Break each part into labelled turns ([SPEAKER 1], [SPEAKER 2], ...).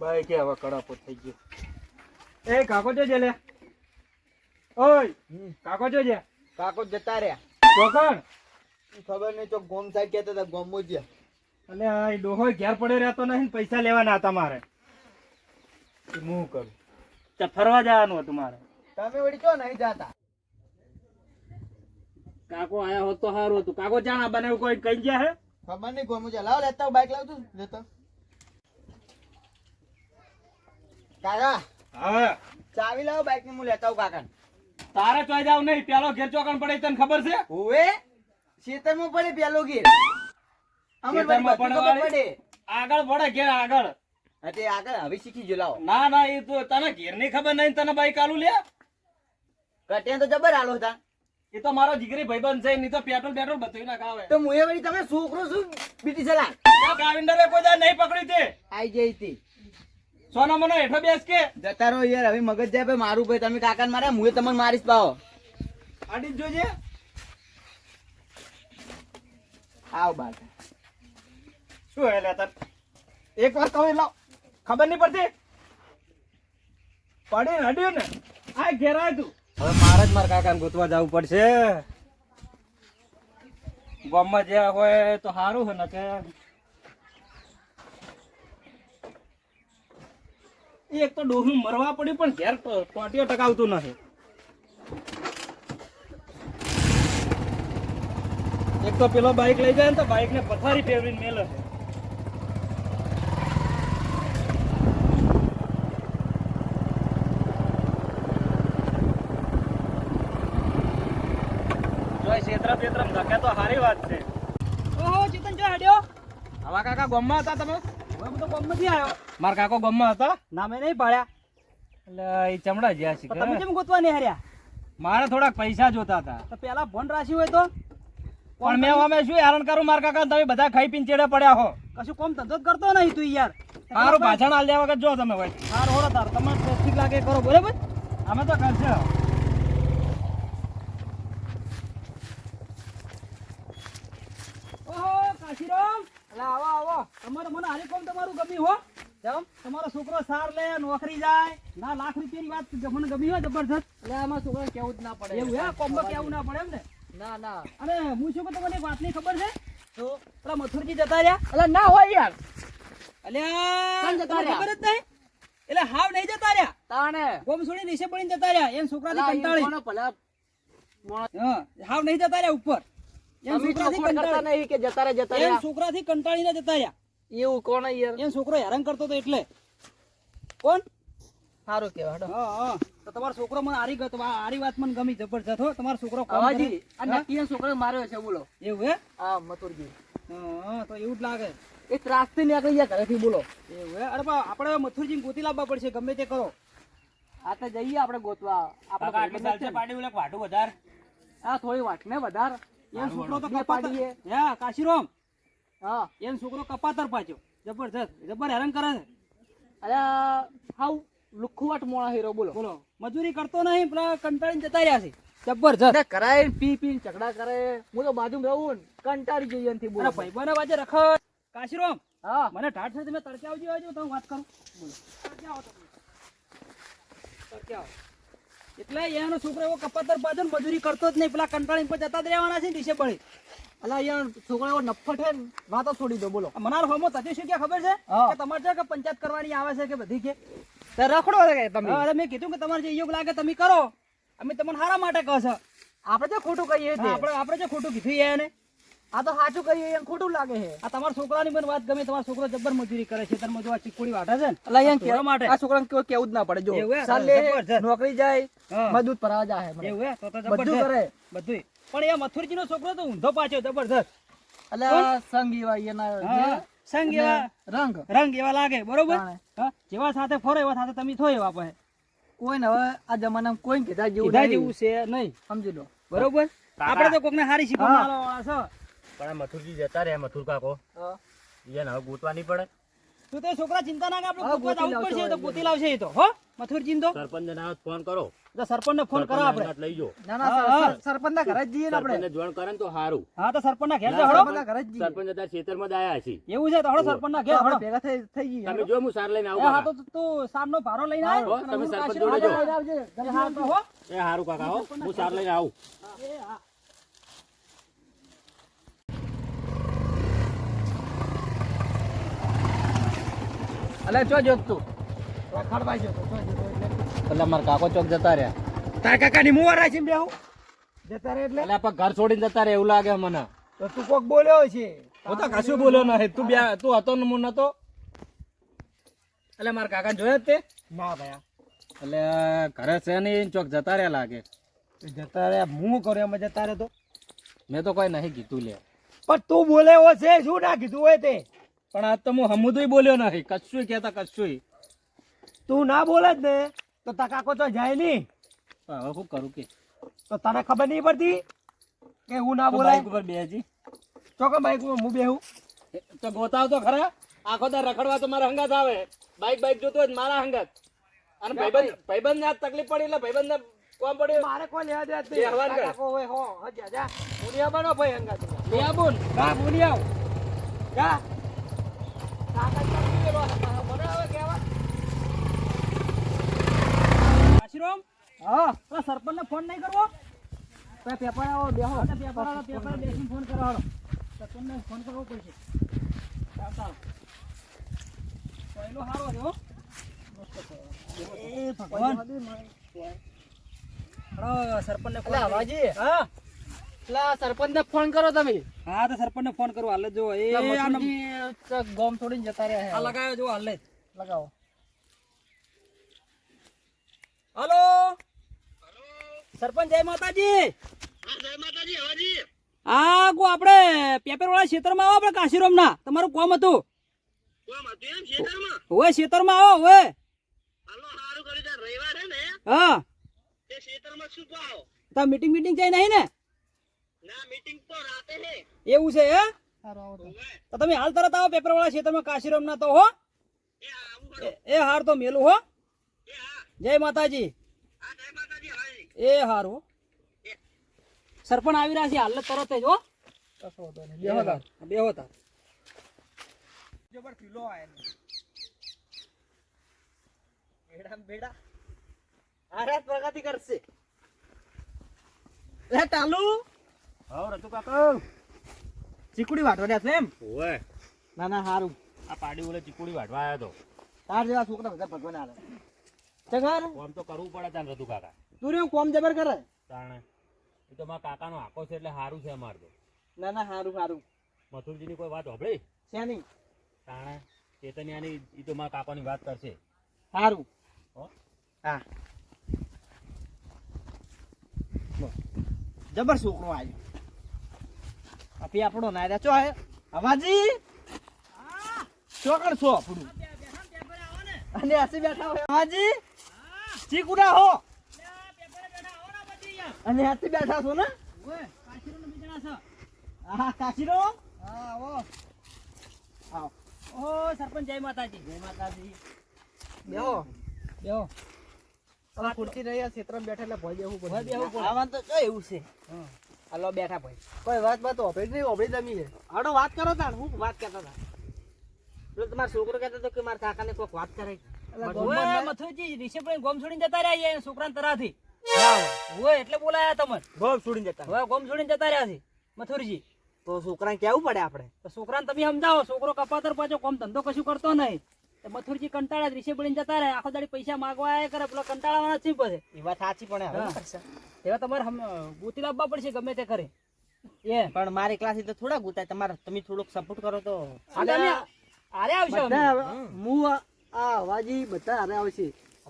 [SPEAKER 1] Bike હવે કડાપો થઈ ગયો. એ કાકો જોજે લે. ઓય કાકો જોજે.
[SPEAKER 2] કાકો જતા રહ્યા.
[SPEAKER 1] કોકણ
[SPEAKER 2] ખબર નહીં તો ગોમ સાહેબ કહેતા હતા ગોમો જ્યાં.
[SPEAKER 1] એટલે આ ડોહો ઘેર પડ્યો રહેતો નહીં ને પૈસા લેવાના હતા મારે. હું કરું તો ફરવા જવાનું હતું મારે.
[SPEAKER 2] તમે વળી ચો નહીં જાતા.
[SPEAKER 1] કાકો આયા હોત તો સારું હતું. કાકો જાણ બનાવ્યું કોઈ કઈ ગયા હે
[SPEAKER 2] ખબર નહીં ગોમો જ્યાં. લાવ લેતા બાઈક લાવતું લેતા. કાકા
[SPEAKER 1] હા
[SPEAKER 2] ચાવી લાવો બાઈક ની હું લેતા આવું કાકા.
[SPEAKER 1] તારે ચોઈ જાવ નહીં. પેલો ઘેર ચોકણ પડે તને ખબર છે?
[SPEAKER 2] ઓવે ખેતરમાં પડે પેલો ગીર. અમર
[SPEAKER 1] ખેતરમાં
[SPEAKER 2] પડે
[SPEAKER 1] પડે. આગળ પડે ઘેર આગળ.
[SPEAKER 2] તે આગળ હવે શીખી જો લાવો.
[SPEAKER 1] ના ના એ તો તને ઘેર ની ખબર નહીં. તને બાઈક આલું લે.
[SPEAKER 2] કટિયા તો જબર આલો હતા.
[SPEAKER 1] એ તો મારો જીગરી ભાઈબંધ છે. નહીં તો પેટ્રોલ પેટ્રોલ બધું ના ખાવે.
[SPEAKER 2] તો મુએ વળી તમે છોકરો શું બીટી ચલા.
[SPEAKER 1] ગાવિંદરે કોઈ દા નહીં પકડી તે.
[SPEAKER 2] આઈ જઈ હતી.
[SPEAKER 1] સોના મને હેઠો બેસ કે.
[SPEAKER 2] જતા રહો યાર હવે મગજ જાય ભાઈ મારું ભાઈ તમે કાકાને માર્યા મુએ તમને મારીશ પાવો.
[SPEAKER 1] આડી જોજે.
[SPEAKER 2] આવ બાર.
[SPEAKER 1] શું હે લે તન એક વાર કહું લાવ ખબર નહીં પડતી. પડી હડ્યું ને આ ઘેરાય તું. હવે મારે જ મારા કાકાને ગોતવા જવું પડશે. ગામમાં જ્યાં હોય તો સારું છે ને કે એક તો ડોહું મરવા પડ્યું પણ ઘેર ટોટીઓ ટકાવતું નથી. એક તો પેલો બાઈક લઈ જાય ને તો બાઈક ને પથારી ફેરવીને મેલે છે. ક્ષેત્ર ક્ષેત્ર ધકે તો સારી વાત છે. ઓહો ચેતન જો હડ્યો. આવા કાકા ગામમાં હતા તમે? હું તો ગામમાં થી આવ્યો. મારા કાકો ગામમાં હતા. નામે નહીં પાડ્યા. એટલે એ ચમડા જ્યાં છે. તમે કેમ ગોતવા નહીં હર્યા? મારે થોડાક પૈસા જોતા હતા. તો પેલા ફોન રાશી હોય તો પણ મેં અમે શું હેરાન કરું મારા કાકા. તમે બધા ખાઈ પીને ચેડે પડ્યા હો. કશું કોમ ધંધો જ કરતો નહીં તું યાર. સારું ભાષણ આલ દેવા વગર જો તમે ભાઈ. સારું હોડો તાર તમે ઠીક લાગે કરો બરાબર. અમે તો કરશે. ઓહો કાશીરામ એટલે આવો આવો. તમારે મને હારી કોમ તમારું ગમ્યું હો. કેમ તમારો છોકરો સાર લે નોકરી જાય ના લાખ રૂપિયાની વાત મને ગમી હોય જબરદસ્ત. એટલે આમાં છોકરા કેવું જ ના પડે. એવું હે કોમમાં કેવું ના પડે એમ ને. ના ના અને હું શું કહું તમને એક વાતની ખબર છે? તો પેલા મથુરજી જતા રહ્યા. એટલે ના હોય યાર. અલ્યા જતા રહ્યા ખબર જ નહીં. એટલે હાવ નહીં જતા રહ્યા. તાણે ગોમ છોડી નીચે પડીને જતા રહ્યા. એમ છોકરાથી કંટાળી. હા હાવ નહીં જતા રહ્યા ઉપર. એમ છોકરાથી કંટાળતા નહીં કે જતા રહ્યા જતા રહ્યા. એમ છોકરાથી કંટાળીને જતા રહ્યા. એવું કોણ યાર? એમ છોકરો હેરાન કરતો તો એટલે. કોણ? સારું કહેવાય. હા હા તો તમારો છોકરો મને આરી વાત મને ગમી જબરજસ્ત હો. તમારો છોકરો આવાજી આ નક્કી છોકરો માર્યો છે બોલો. એવું હે? હા મથુરજી. હા તો એવું જ લાગે. એ ત્રાસથી નીકળી ગયા ઘરેથી બોલો. એવું હે? અરે આપણે મથુરજી ગોતી લાવવા પડશે ગમે તે કરો. આ તો જઈએ આપણે ગોતવા. આપણે પાડી ઓલે વાટું વધાર. હા થોડી વાટ ને વધાર. એમ છોકરો તો કપાડીએ. હે કાશીરામ. હા એમ છોકરો કપાતર પાછો જબરજસ્ત જબર હેરાન કરે છે. અરે હાવ લુખવાટ મોણા હીરો બોલો બોલો. મજૂરી કરતો નહીં પેલા કંટાળીને જતા રહ્યા છે જબરજસ્ત. કરાય પી પી ઝઘડા કરે. હું તો બાજુમાં રહું ને કંટાળી જઈએ એનથી બોલો. અરે ભાઈબંધ બાજે રખડ. કાશીરામ હા મને ઢાઢ છે તમે તડકે આવજો તમે વાત કરો બોલો. તડકે આવો તમે તડકે આવો. એટલે એનો છોકરો એવો કપાતર પાછો મજૂરી કરતો જ નહીં. પેલા કંટાળીને પર જતા જ રહેવાના છે ને દિશે પડી. અલા યાર છોકરો એવો નફટ હે વાતો છોડી દો બોલો. મનાર હોમો તને શું કે ખબર છે કે તમારે છે કે પંચાયત કરવાની આવે છે કે બધી કે રખડો તમે. અરે મેં કીધું કે તમારે જે યોગ લાગે તમે કરો. અમે તમને હારા માટે કહો છો. આપણે તો ખોટું કહીએ છીએ. આપણે જે ખોટું કીધું એને આ તો સાચું કહીએ એને ખોટું લાગે છે. આ તમારા છોકરાની મને વાત ગમે. તમારો છોકરો જબર મજૂરી કરે છે. તમે જો આ ચીકુડી વાટે છે ને એટલે માટે આ છોકરાને કેવું જ ના પડે. જો નોકરી જાય મજૂર ભરાવા જાય એવું હે તો બધું કરે બધું. પણ એ મથુરજી નો છોકરો તો ઊંધો પાછો જબરદસ્ત. એટલે સંગ એવા એના સંગ એવા રંગ એવા લાગે બરોબર. જેવા સાથે ફરો એવા સાથે તમે થો એવા પાસે. કોઈ ને હવે આ જમાનામાં કોઈ કીધા જેવું છે નહીં સમજી લો બરોબર. આપણે તો કોકને હારી શીખવા છે. પણ મથુરજી જતા રહ્યા મથુર કાકો એને હવે ગોતવા નહીં પડે. તું તો છોકરા ચિંતા ના કર, આપણે
[SPEAKER 2] હા,
[SPEAKER 1] ગોતવા જવું
[SPEAKER 2] ગોતી
[SPEAKER 1] પડશે, એ તો
[SPEAKER 2] લાવશે
[SPEAKER 1] ગોતી લાવશે એ તો હો મથુરજી ને તો
[SPEAKER 3] સરપંચને ના ફોન કરો.
[SPEAKER 1] સરપંચને ફોન કરો આપણે.
[SPEAKER 3] સરપંચને લઈ જો.
[SPEAKER 2] ના ના
[SPEAKER 1] હા,
[SPEAKER 2] સરપંચ ના ઘરે જ જઈએ ને આપણે.
[SPEAKER 3] સરપંચને જોણ કરે ને તો હારું.
[SPEAKER 1] હા તો સરપંચના ઘેર
[SPEAKER 3] ના,
[SPEAKER 1] જો હળો.
[SPEAKER 2] સરપંચના ઘરે જ જઈએ.
[SPEAKER 3] સરપંચ અત્યારે ખેતરમાં જ આયા છે.
[SPEAKER 1] એવું છે તો હળો સરપંચના ઘેર
[SPEAKER 2] આપણે
[SPEAKER 1] હળો.
[SPEAKER 2] ભેગા થઈ જઈએ.
[SPEAKER 3] તમે જો હું સાર લઈને
[SPEAKER 1] એ
[SPEAKER 3] આવું
[SPEAKER 1] હા તો
[SPEAKER 3] કાકા.
[SPEAKER 1] તું સારનો ભારો લઈને આવ.
[SPEAKER 3] હો, તમે સરપંચ જોડે જો.
[SPEAKER 2] લઈને આવજે.
[SPEAKER 1] એ હા તો હો.
[SPEAKER 3] એ હારું કાકા હો, હું સાર લઈને આવું.
[SPEAKER 1] એ હા.
[SPEAKER 2] અલે ચો જોત તું રખડવા ગયો તો ચો જોતો એટલે
[SPEAKER 3] એટલે મારા કાકો ચોક જતા રહ્યા.
[SPEAKER 2] તાર કાકાની મુવા રાખીને બેહું જતા રહે એટલે
[SPEAKER 3] એટલે આપણે ઘર છોડીને જતા રહ્યા એવું લાગે મને.
[SPEAKER 2] તો તું કોક બોલ્યો છે.
[SPEAKER 3] હું તો કશું બોલ્યો નહીં. તું હતો ને હું નતો. એટલે મારા કાકા જોયા જ તે.
[SPEAKER 2] ના ભાઈ
[SPEAKER 3] એટલે ઘરે છે નહીં, ચોક જતા રહ્યા લાગે.
[SPEAKER 2] જતા રહ્યા હું કર્યો એમાં જતા રહે તો
[SPEAKER 3] મેં તો કોઈ નહીં કીધું લે.
[SPEAKER 2] પણ તું બોલે એવો છે શું ના કીધું હોય તે
[SPEAKER 3] પણ આજ તો હું હમુદુય બોલ્યો નહીં, કશું કહેતા કશું.
[SPEAKER 2] તું ના બોલે જ ને તો તાર કાકો તો જાય નહીં.
[SPEAKER 3] હવે શું કરું કે
[SPEAKER 2] તો તને ખબર નહીં પડતી કે હું ના
[SPEAKER 3] તું
[SPEAKER 2] બોલાય
[SPEAKER 3] બાઈક ઉપર બેસી.
[SPEAKER 2] ચોકે બાઈક હું બેહું
[SPEAKER 3] તો ગોતાવ તો ખરા. આખો દાર રખડવા તો મારા હંગાત આવે. બાઈક જોતો હોય તો મારા હંગાત. અને ભાઈબંધ ને આ તકલીફ પડી એટલે ભાઈબંધ ને કોમ પડ્યું.
[SPEAKER 2] મારે કોઈ લેવા દેવા જ
[SPEAKER 3] બે
[SPEAKER 2] નહીં.
[SPEAKER 3] હવાન
[SPEAKER 2] તાર
[SPEAKER 3] કર.
[SPEAKER 2] કાકો હોય હો હજા જા મુનિયા બનો ભાઈ હંગા તું
[SPEAKER 3] લે બોલ.
[SPEAKER 2] જા મુનિયા આવ. જા કાકા ચાલી ગયો મને હવે કહેવા
[SPEAKER 1] આશીર્વાદ
[SPEAKER 2] હા
[SPEAKER 1] પેલા સરપંચને ફોન નહીં કરવો.
[SPEAKER 2] પેપર આવો બેહો
[SPEAKER 1] પેપર બેસીને ફોન કરો હાલો. સરપંચને ફોન કરવો પડશે. ચાલ ચાલ. પહેલો હારો છે હો.
[SPEAKER 2] એ
[SPEAKER 1] ભગવાન. હાલો સરપંચને ફોન
[SPEAKER 2] અલા
[SPEAKER 1] કરીએ.
[SPEAKER 2] વાજી
[SPEAKER 1] હા
[SPEAKER 2] પેલા સરપંચને ફોન કરો તમે
[SPEAKER 1] હા તો સરપંચને ફોન કરો હાલ જ જો એ આ નંબર-
[SPEAKER 2] ગોમ છોડીને જતા રહ્યા
[SPEAKER 1] આ લગાવ્યો જો હાલ જ.
[SPEAKER 2] લગાવો
[SPEAKER 1] હલો સરપંચ જય માતાજી. હા ગો આપણે પેપર વાળા ક્ષેત્રમાં આવો આપણે કાશીરામ ના તમારું કોમ હતું. ઓય ક્ષેત્રમાં આવો ઓય. હા તો મીટિંગ જઈ નહીં ને એવું છે હે તો તમે હાલ તરત આવો પેપર વાળા ક્ષેત્રમાં કાશીરામ ના તો હો. એ હાર તો મેલું હો. જય માતાજી. એ હારું સરપંચ આવી રહ્યા છે હાલ જ તરત જ હો. બેહો તાર.
[SPEAKER 2] જબર કિલો આયા બેડા બેડા આરાત પ્રગતિ કરશે લે તાલુ
[SPEAKER 3] હાવ રતુ કાકા.
[SPEAKER 2] ચીકુડી વાટવા છે એમ
[SPEAKER 3] ઓય
[SPEAKER 2] ના ના હારું
[SPEAKER 3] આ પાડી ઓલે ચીકુડી વાટવા આવ્યો તો.
[SPEAKER 2] તાર જેવા છોકરા બધા ભગવાન આલે ચગર
[SPEAKER 3] કોમ તો કરવું પડે તાન રતુ કાકા.
[SPEAKER 2] તું રે કોમ જબર કરે
[SPEAKER 3] તાણે એ તો મારા કાકાનો આખો છે એટલે સારું છે અમાર તો.
[SPEAKER 2] ના ના હારું હારું
[SPEAKER 3] મથુરજીની કોઈ વાત હોભળી
[SPEAKER 2] શેની
[SPEAKER 3] તાણે ચેતન્યાની એ તો મારા કાકાની વાત કરશે.
[SPEAKER 2] હારું
[SPEAKER 3] હો?
[SPEAKER 2] હા જબર છોકરો આવ્યો આપી આપણો નાયરા ચો હે હવાજી ચોકડ છો આપણું અને આસી બેઠા હોય હવાજી ચીકુડા હો અને આસી બેઠા છો ને હા કાશીરો હા આવો આવો
[SPEAKER 1] ઓ સરપંચ જય માતાજી.
[SPEAKER 2] જય માતાજી બેહો
[SPEAKER 1] બેહો.
[SPEAKER 2] આ ખુરશી રહી ક્ષેત્રમાં બેઠા એટલે ભોય બેહવું
[SPEAKER 1] ભોંય બેહવું પડે.
[SPEAKER 2] આવાનું તો જો એવું છે હાલો બેઠા ભાઈ કોઈ વાત ઓપરેટ નહીં ઓપરેટ જમી છે હાડો વાત કરો તાણ હું વાત કરતા હતા પેલો તમારો છોકરો કહેતો હતો કે મારા કાકાને કોઈક વાત કરે
[SPEAKER 1] ઓય મથુરજી રિષભભાઈ ગોમ છોડીને જતા રહ્યા છે છોકરાને તરાથી. ઓય એટલે બોલાયા તમને.
[SPEAKER 2] ગોળ છોડીને જતા
[SPEAKER 1] હવે ગોમ છોડીને જતા રહ્યા છે મથુરજી.
[SPEAKER 2] તો છોકરાને કેવું પડે આપણે
[SPEAKER 1] તો છોકરાને તમે સમજાવો. છોકરો કપાતર પાછો કોમ ધંધો કશું કરતો નહીં. તો મથુરજી કંટાળા રિષભભાઈ જતા રહ્યા આખો દાડી પૈસા માંગવા આયા કરે પેલો કંટાળાવાના છે પછી.
[SPEAKER 2] એ વાત સાચી પણ હવે
[SPEAKER 1] હા.
[SPEAKER 2] શું કરશે?
[SPEAKER 1] એવા તમારે ગોતી લાવવા પડશે ગમે તે કરે એ
[SPEAKER 2] પણ મારી ક્લાસ તો થોડા ગુતાય તમારે તમે થોડોક સપોર્ટ કરો તો
[SPEAKER 1] આરે આવશે અમે.
[SPEAKER 2] બધા હું આ વાજી બધા હારે આવશે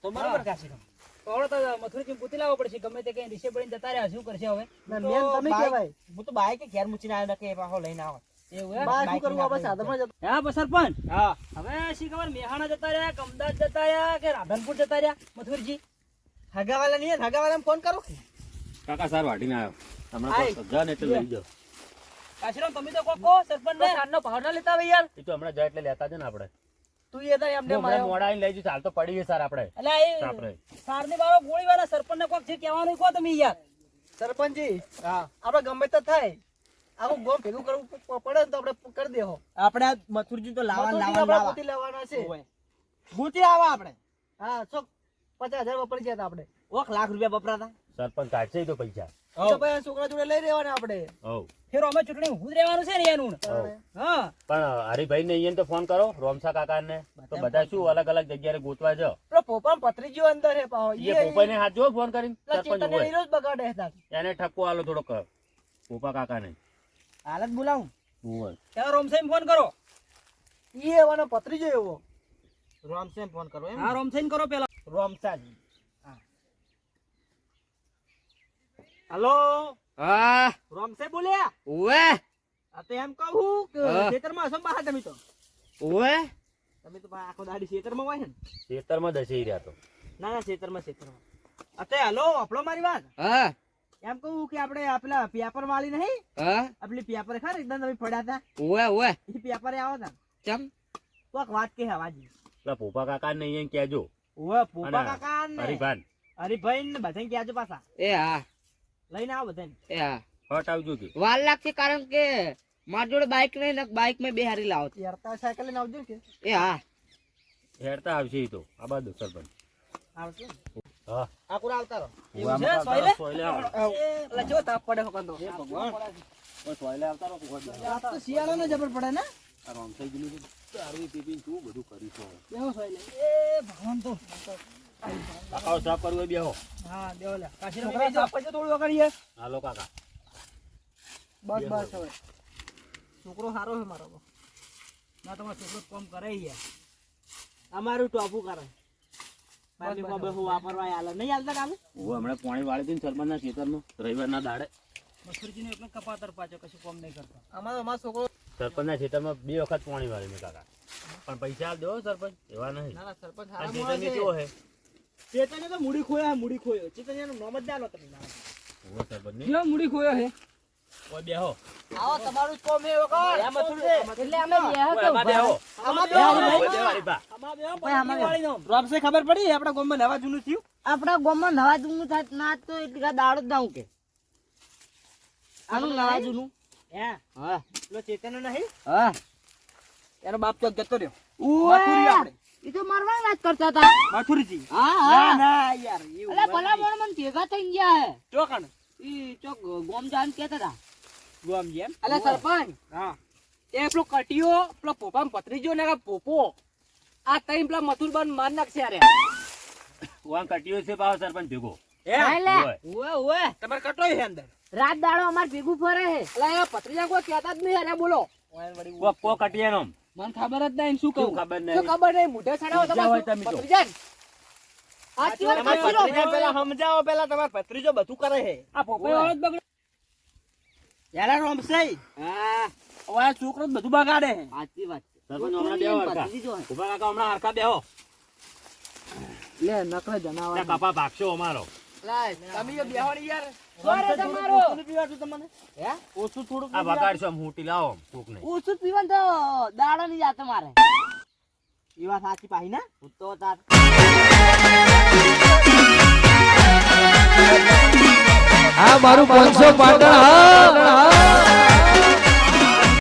[SPEAKER 1] તો બરાબર કાશીરામ. તો હવે તો મથુરજી ગોતી લાવવા પડશે ગમે તે કઈ રિષભભાઈ જતા રહ્યા શું કરશે હવે.
[SPEAKER 2] ના મેન તમે કહેવાય હું તો બાઈક ઘેર મૂકીને આવ્યો ને કે પાછો લઈને આવો
[SPEAKER 1] એવું હે?
[SPEAKER 2] બાઈક શું કરવું આપણે સાધનમાં જતો
[SPEAKER 1] હા બસ સરપંચ
[SPEAKER 2] હા
[SPEAKER 1] હવે શી ખબર મેહાણા જતા રહ્યા કે અમદાવાદ જતા રહ્યા કે રાધનપુર જતા રહ્યા મથુરજી.
[SPEAKER 2] હગાવાલા નહીં હગાવાલાને ફોન કરો
[SPEAKER 3] કાકા સાર વાટીને આવ્યો. હમણાં
[SPEAKER 2] આય.
[SPEAKER 3] તો જા ને એટલે લઈ જાઓ.
[SPEAKER 1] કાશીરામ તમે તો કોકો સરપંચ ને સાંજનો ભાવ ના લેતા આવે યાર.
[SPEAKER 3] એ તો હમણાં જાય એટલે લેતા જ ને આપણે.
[SPEAKER 2] તું એ તાર એમને
[SPEAKER 3] હું હમણાં મોડા આવીને લઈ જઈશ. હાલ તો પડી ગઈ સર આપણે
[SPEAKER 1] એટલે એ
[SPEAKER 3] આપણે
[SPEAKER 1] સારની બારો ગોળી વાળા સરપંચ ને કોક જે કહેવાનું કહો તમે યાર.
[SPEAKER 2] સરપંચજી આપણે ગમે તે થાય આખું ગોમ ભેગું કરવું પડે ને તો આપણે કરી દેહો.
[SPEAKER 1] આપણે આ મથુરજી તો
[SPEAKER 2] પોતી લેવાના છે.
[SPEAKER 1] બુટી આવા આપણે
[SPEAKER 2] હા 50,000 વપરાઈ ગયા હતા આપણે.
[SPEAKER 1] લાખ રૂપિયા વપરાતા.
[SPEAKER 3] સરપંચ કાઢશે ઈ તો પૈસા.
[SPEAKER 2] તો ભાઈ છોકરા જોડે લઈ રહેવાના આપણે.
[SPEAKER 3] હવ
[SPEAKER 1] ફેર અમે ચૂંટણી હું જ રહેવાનું છે ને એનું. હા
[SPEAKER 3] પણ હરિભાઈ ને અહીંયા તો ફોન કરો રોમસા કાકા ને તો બધા શું અલગ અલગ જગ્યાએ ગોતવા જાઓ.
[SPEAKER 2] પેલો પોપા પત્રીજીઓ અંદર હે પાહો.
[SPEAKER 3] એ પોપાઈને હાથ જો ફોન કરીને
[SPEAKER 2] પેલા
[SPEAKER 3] સરપંચ
[SPEAKER 2] ચેતનને
[SPEAKER 3] હોય
[SPEAKER 2] નિરોજ બગાડે હતા.
[SPEAKER 3] એને ઠપકો આલો થોડોક પોપા કાકા ને
[SPEAKER 1] હાલત બોલાવું
[SPEAKER 3] હોય.
[SPEAKER 1] ત્યાં રોમસાઈ ફોન કરો.
[SPEAKER 2] ઈ એવાનો પત્રીજો એવો. રામસેન ફોન કરો એમ.
[SPEAKER 1] હા રોમસાઈ કરો પેલા.
[SPEAKER 2] રામસાજી. હેલો
[SPEAKER 4] હા
[SPEAKER 2] રામસે બોલ્યા.
[SPEAKER 4] ઓવે
[SPEAKER 2] આ તો એમ કહું કે
[SPEAKER 4] હા.
[SPEAKER 2] ખેતરમાં હશો બહાર તમે તો.
[SPEAKER 4] ઓવે
[SPEAKER 2] તમે તો આખો દાડી ખેતરમાં હોય ને.
[SPEAKER 3] ખેતરમાં દસી રહ્યા તો
[SPEAKER 2] ના ના ખેતરમાં. અત્યારે હાલો આપણો મારી વાત.
[SPEAKER 4] હા
[SPEAKER 2] એમ કહું કે આપણે આપલા પેપર વાળી નહીં
[SPEAKER 4] હા
[SPEAKER 2] આપલી પેપર ખરા એકદમ તમે પડ્યા હતા
[SPEAKER 4] ઓવે ઓવે
[SPEAKER 2] એ પેપરે આવો તા
[SPEAKER 4] ચમ
[SPEAKER 2] કોક વાત કે હવાજી.
[SPEAKER 3] પેલા પોપા કાકા ને અહીંયા કહેજો
[SPEAKER 2] ઓવે પોપા
[SPEAKER 3] અને
[SPEAKER 2] કાકા ને
[SPEAKER 3] હરિભાન
[SPEAKER 2] હરિભાઈ ને બધાને કહેજો પાછા
[SPEAKER 4] એ હા
[SPEAKER 2] લઈને આવો બધાને.
[SPEAKER 4] એ હા
[SPEAKER 3] હટ આવજો કે
[SPEAKER 4] વાર લાગશે કારણ કે મારી જોડે બાઇક નહીં ને બાઇક માં બેહારી લાવો
[SPEAKER 2] યાર સાયકલ લઈને આવજો કે
[SPEAKER 4] એ હા
[SPEAKER 3] હેડતા આવશે ઈ તો આ બાજુ સરપંચ.
[SPEAKER 2] આવશે ને?
[SPEAKER 3] હા
[SPEAKER 2] આ કુરા આવતા રહો.
[SPEAKER 1] એવું છે, સોયલે?
[SPEAKER 3] સોયલે આવો.
[SPEAKER 2] એટલે જો તાપ પડે હોકંદો.
[SPEAKER 3] ઓય સોયલે આવતા રહો પોપા.
[SPEAKER 2] આ તો શિયાળાનો જબર પડે ને.
[SPEAKER 3] આ રોમસાઈ ગયેલું છે તારું પીપીને શું બધું કરીશું હવે.
[SPEAKER 2] બેહો સોયલે. એ ભગવાન તો
[SPEAKER 3] કાકાઓ સાફ કરવું હોય બેહો.
[SPEAKER 2] હા બેહો લે.
[SPEAKER 1] કાશીરામ
[SPEAKER 2] છોકરા
[SPEAKER 1] બેસજો.
[SPEAKER 2] સાપ પછી થોડું વગાડીએ.
[SPEAKER 3] હાલો કાકા
[SPEAKER 2] બસ બસ હવે. છોકરો સારો છે મારો.
[SPEAKER 1] ના તમારો છોકરો કામ કરે યાર.
[SPEAKER 2] અમારું ટોપું કરે. બાકી કોઈ બહુ વાપરવા આલે નહીં આલતા કાલે.
[SPEAKER 3] હું હમણાં પાણી વાળી હતી ને સરપંચના ખેતરમાં રવિવારના દાડે
[SPEAKER 1] મથુરજીને એટલો કપાતર પાછો કશું કામ નહીં કરતા.
[SPEAKER 2] અમારો છોકરો
[SPEAKER 3] સરપંચના ખેતરમાં 2 વખત પાણી વાળી મેં કાકા. પણ પૈસા આલ દેવો સરપંચ એવા નહીં.
[SPEAKER 2] ના ના સરપંચ
[SPEAKER 3] આ
[SPEAKER 2] સારા
[SPEAKER 3] ખેતરની કેવો હે
[SPEAKER 2] ચેતને તો મૂડી ખોયા મૂડી ખોયો. ચેતનનું નામ જ જાણો તમે.
[SPEAKER 3] ઓવો સરપંચ ની
[SPEAKER 1] કેવો મૂડી ખોયો હે?
[SPEAKER 3] ઓય બેહો.
[SPEAKER 2] આવો તમારું જ કોમ હે વખત.
[SPEAKER 1] એમ હતું છે.
[SPEAKER 4] એટલે અમે બેહો
[SPEAKER 3] ઓય આમાં બેહો.
[SPEAKER 2] આમાં
[SPEAKER 3] બેહો,
[SPEAKER 2] બેહો.
[SPEAKER 3] ઓય બેહો, હરીભા.
[SPEAKER 1] આમાં બે આમ
[SPEAKER 4] ભાઈ, આમાં બે.
[SPEAKER 1] વાળી દો.
[SPEAKER 2] રોમસે ખબર પડી આપડા ગામમાં નવા જૂનું થયું.
[SPEAKER 4] આપડા ગામમાં નવા જૂનું થાય ના તો એટલી દાડો જ દાઉં કે આનું નવા જૂનું
[SPEAKER 2] હે
[SPEAKER 4] હા
[SPEAKER 2] પેલો ચેતનનો નહીં
[SPEAKER 4] હા
[SPEAKER 2] એનો બાપ તો જતો રહ્યો.
[SPEAKER 4] ઓવે
[SPEAKER 2] મથુરી આપણે.
[SPEAKER 4] એ તો મારવા વાત કરતા હતા
[SPEAKER 2] મથુરજી.
[SPEAKER 4] હા
[SPEAKER 2] ના
[SPEAKER 4] હા
[SPEAKER 2] ના યાર એવું
[SPEAKER 4] અલા ભલા મોણ મને ભેગા થઈ ગયા હે
[SPEAKER 2] ચોકણ
[SPEAKER 4] ઈ ચોક ગોમ જાન કેતા હતા
[SPEAKER 2] ગોમ જેમ.
[SPEAKER 4] અલા સરપંચ
[SPEAKER 2] હા
[SPEAKER 1] એ પેલો કટિયો પેલો પોપામાં પથરીજો ને આ પોપો આ તઈ પેલા મથુરબાન માર નાખશે યાર.
[SPEAKER 3] વાં કટિયો છે પાછો સરપંચ ભેગો.
[SPEAKER 4] હા લે
[SPEAKER 3] ઓય.
[SPEAKER 4] ઓવે ઓવે
[SPEAKER 2] તમારે કટોય છે અંદર.
[SPEAKER 4] રાત દાડો અમાર ભેગું ફરે હે
[SPEAKER 1] અલા એ પથરીજા કોઈ કહેતા જ નહીં અરે બોલો.
[SPEAKER 3] કો કટિયાનો
[SPEAKER 1] મને ખબર જ નહીં શું
[SPEAKER 3] શું
[SPEAKER 1] કહું.
[SPEAKER 3] ખબર
[SPEAKER 1] શું
[SPEAKER 3] નહીં.
[SPEAKER 1] ખબર નહીં મોઢે ચડાવો
[SPEAKER 3] ઊંચા હોય તમે તો.
[SPEAKER 1] પથરીજાને.
[SPEAKER 4] આજી વાત
[SPEAKER 2] તમારે
[SPEAKER 4] કરશી લો.
[SPEAKER 2] ભત્રીજા પેલા સમજાવો પેલા તમારે ભત્રીજો બધું કરે છે.
[SPEAKER 1] આ પોપો વાળો જ બગડ્યો.
[SPEAKER 2] યાર રોમસે
[SPEAKER 4] હા
[SPEAKER 2] હવે આ છોકરો જ બધું બગાડે છે.
[SPEAKER 4] સાચી વાત છે
[SPEAKER 3] સરપંચ હમણાં બેહો હરખા.
[SPEAKER 4] ભત્રીજી જો હે.
[SPEAKER 3] ઉભા કાકા હમણાં હરખા બેહો.
[SPEAKER 2] લે નકળે જનાવર.
[SPEAKER 3] ત્યાં કપા ભાગશો અમારો.
[SPEAKER 4] લાય
[SPEAKER 2] તમે એ બેહવાની યાર.
[SPEAKER 4] સોરે તમારો.
[SPEAKER 2] ઓછું પીવાતું તમને?
[SPEAKER 4] હે
[SPEAKER 2] ઓછું થોડુંક
[SPEAKER 3] આ વગાડશો આમ હુંટી લાવો આમ, કોક નહીં.
[SPEAKER 4] ઓછું પીવન તો દાડો ની જાતે મારે
[SPEAKER 2] એ વાત સાચી પાહી ને.
[SPEAKER 4] તો તાર
[SPEAKER 5] આ મારું 500 પાટણ હા